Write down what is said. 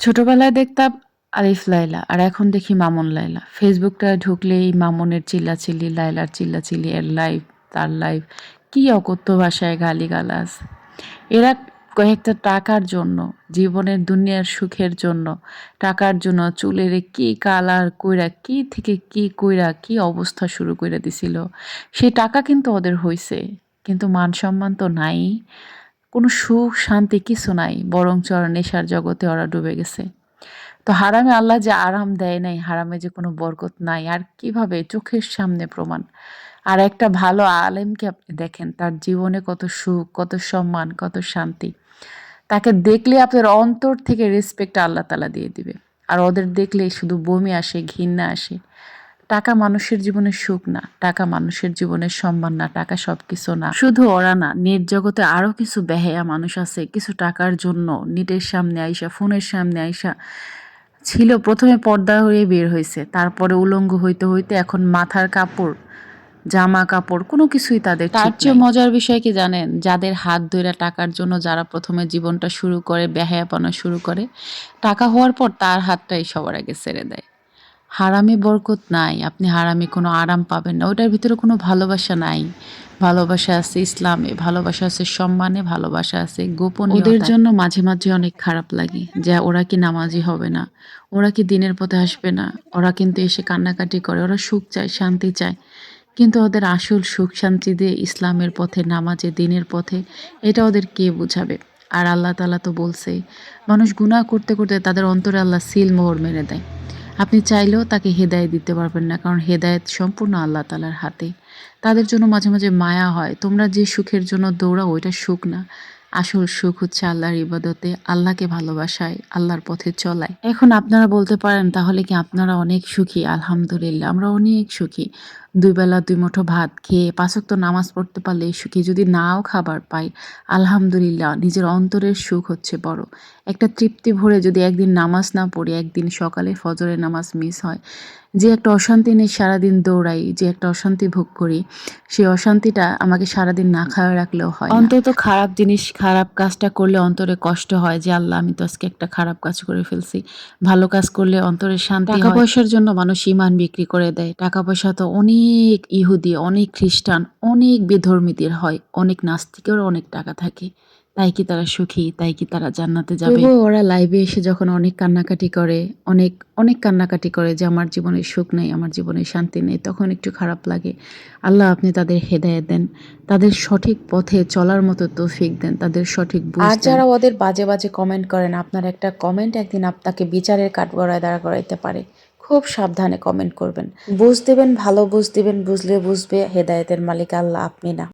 ছোটবেলায় দেখতাম আলিফ লায়লা আর এখন দেখি মামুন লায়লা। ফেসবুকটা ঢুকলেই মামুনের চিল্লাচিল্লি, লায়লার চিল্লাচিল্লি, এর লাইভ, তার লাইভ, কি অকথ্য ভাষায় গালিগালাজ। এরা কয়েকটা টাকার জন্য, জীবনের দুনিয়ার সুখের জন্য, টাকার জন্য চুলের কি কালার কইরা, কি থেকে কি কইরা, কি অবস্থা শুরু কইরা দিছিল। সেই টাকা কিন্তু ওদের হইছে, কিন্তু মান সম্মান তো নাই। কোনো সুখ শান্তি কিছু নাই, বরঞ্চ ওরা নেশার জগতে ওরা ডুবে গেছে। তো হারামে আল্লাহ যে আরাম দেয় নাই, হারামে যে কোনো বরকত নাই, আর কিভাবে চোখের সামনে প্রমাণ। আর একটা ভালো আলেমকে আপনি দেখেন, তার জীবনে কত সুখ, কত সম্মান, কত শান্তি। তাকে দেখলে আপনার অন্তর থেকে রেসপেক্ট আল্লাহ তালা দিয়ে দিবে। আর ওদের দেখলে শুধু বমি আসে, ঘৃণা আসে। টাকা মানুষের জীবনে সুখ না, টাকা মানুষের জীবনে সম্মান না, টাকা সবকিছু না। শুধু ওরা না, নেট জগতে আরো কিছু বেহায়া মানুষ আছে, কিছু টাকার জন্য নেটের সামনে আইসা, ফোনের সামনে আইসা ছিল প্রথমে পর্দা হয়ে বের হয়েছে, তারপরে উলঙ্গ হইতে হইতে এখন মাথার কাপড়, জামা কাপড় কোনো কিছুই তাদের ঠিক নাই। তার চেয়ে মজার বিষয় কি জানেন? যাদের হাত ধইরা টাকার জন্য যারা প্রথমে জীবনটা শুরু করে, বেহায়াপনা শুরু করে, টাকা হওয়ার পর তার হাতটাই সবার আগে ছেড়ে দেয়। হারামে বরকত নাই, আপনি হারামে কোনো আরাম পাবেন না, ওটার ভিতরে কোনো ভালোবাসা নাই। ভালোবাসা আছে ইসলামে, ভালোবাসা আছে সম্মানে, ভালোবাসা আছে গোপনীয়তায়। ওদের জন্য মাঝে মাঝে অনেক খারাপ লাগে যে ওরা কি নামাজি হবে না, ওরা কি দিনের পথে আসবে না। ওরা কিন্তু এসে কান্নাকাটি করে, ওরা সুখ চায়, শান্তি চায়, কিন্তু ওদের আসল সুখ শান্তি দিয়ে ইসলামের পথে, নামাজে, দিনের পথে, এটা ওদের কে বুঝাবে। আর আল্লাহ তাআলা তো বলছে, মানুষ গুনাহ করতে করতে তাদের অন্তরে আল্লাহ সিল মোহর মেরে দেয়। আপনি চাইলেও তাকে হেদায়েত দিতে পারবেন না, কারণ হেদায়েত সম্পূর্ণ আল্লাহ তাআলার হাতে। তাদের জন্য মাঝে মাঝে মায়া হয়, তোমরা যে সুখের জন্য দৌড়াও ওইটা সুখ না। আসল সুখ হচ্ছে আল্লাহর ইবাদতে, আল্লাহকে ভালোবাসায়, আল্লাহর পথে চলায়। এখন আপনারা বলতে পারেন, তাহলে কি আপনারা অনেক সুখী? আলহামদুলিল্লাহ, আমরা অনেক সুখী। দুই বেলা দুই মুঠো ভাত খেয়ে 5 ওয়াক্ত নামাজ পড়তে পারলে সুখী। যদি নাও খাবার পাই, আলহামদুলিল্লাহ, নিজের অন্তরের সুখ হচ্ছে বড়। একটা তৃপ্তি ভরে যদি একদিন নামাজ না পড়ি, একদিন সকালে ফজরের নামাজ মিস হয়, যে একটা অশান্তি নিয়ে সারাদিন দৌড়াই, যে একটা অশান্তি ভোগ করি, সেই অশান্তিটা আমাকে সারাদিন না খাওয়া রাখলেও হয় না। অন্তত খারাপ জিনিস, খারাপ কাজটা করলে অন্তরে কষ্ট হয় যে আল্লাহ, আমি তো আজকে একটা খারাপ কাজ করে ফেলছি। ভালো কাজ করলে অন্তরে শান্তি হয়। টাকা পয়সার জন্য মানুষ ঈমান বিক্রি করে দেয়। টাকা পয়সা তো অনেক ইহুদি, অনেক খ্রিস্টান, অনেক বেধর্মীদের হয়, অনেক নাস্তিকেরও অনেক টাকা থাকে। তাই কি তারা সুখী? তাই কি তারা জান্নাতে যাবে? তবুও ওরা লাইভে এসে যখন অনেক কান্নাকাটি করে, অনেক অনেক কান্নাকাটি করে যে আমার জীবনে সুখ নেই, আমার জীবনে শান্তি নেই, তখন একটু খারাপ লাগে। আল্লাহ, আপনি তাদের হেদায়েত দেন, তাদের সঠিক পথে চলার মতো তৌফিক দেন, তাদের সঠিক বুঝ দেন। আর যারা ওদের বাজে বাজে কমেন্ট করেন, আপনার একটা কমেন্ট একদিন আপনাকে বিচারের কাঠগড়ায় দাঁড়া করাইতে পারে। খুব সাবধানে কমেন্ট করবেন, বুঝ দেবেন, ভালো বুঝ দিবেন, বুঝলে বুঝবে, হেদায়েতের মালিক আল্লাহ, আপনি না।